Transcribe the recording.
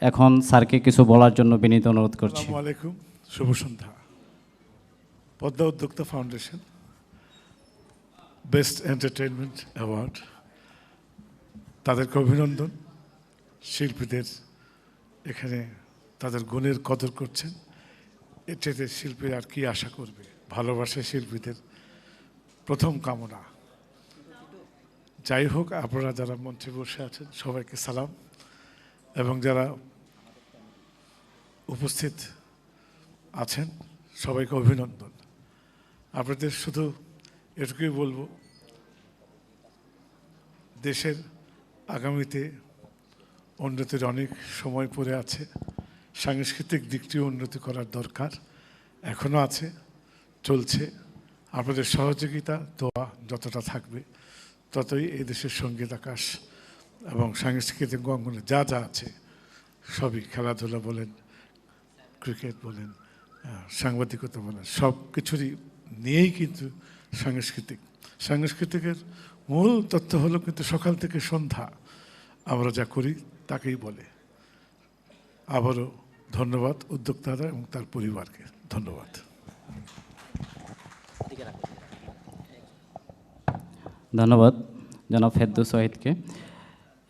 এখন স্যারকে কিছু বলার জন্য বিনীত অনুরোধ করছি। আসসালামু আলাইকুম, শুভ সন্ধ্যা। পদ্মা উদ্যোক্তা ফাউন্ডেশন বেস্ট এন্টারটেইনমেন্ট অ্যাওয়ার্ড, তাদেরকে অভিনন্দন। শিল্পীদের এখানে তাদের গুণের কদর করছেন, এটাতে শিল্পীরা আর কি আশা করবে? ভালোবাসে শিল্পীদের প্রথম কামনা। যাই হোক, আপনারা যারা মঞ্চে বসে আছেন সবাইকে সালাম, এবং যারা উপস্থিত আছেন সবাইকে অভিনন্দন। আপনাদের শুধু এটুকুই বলবো, দেশের আগামীতে উন্নতির অনেক সময় পড়ে আছে। সাংস্কৃতিক দিকটিও উন্নতি করার দরকার, এখনও আছে, চলছে। আপনাদের সহযোগিতা দোয়া যতটা থাকবে ততই এই দেশের সঙ্গীত আকাশ এবং সাংস্কৃতিক অঙ্গনে যা যা আছে সবই, খেলাধুলা বলেন, ক্রিকেট বলেন, সাংবাদিকতা বলেন, সব কিছুরই নিয়েই কিন্তু সাংস্কৃতিকের মূল তথ্য হলো কিন্তু সকাল থেকে সন্ধ্যা আমরা যা করি তাকেই বলে। আবারও ধন্যবাদ উদ্যোক্তারা এবং তার পরিবারকে ধন্যবাদ। ধন্যবাদ জনাব ফেরদৌস ওয়াহিদকে।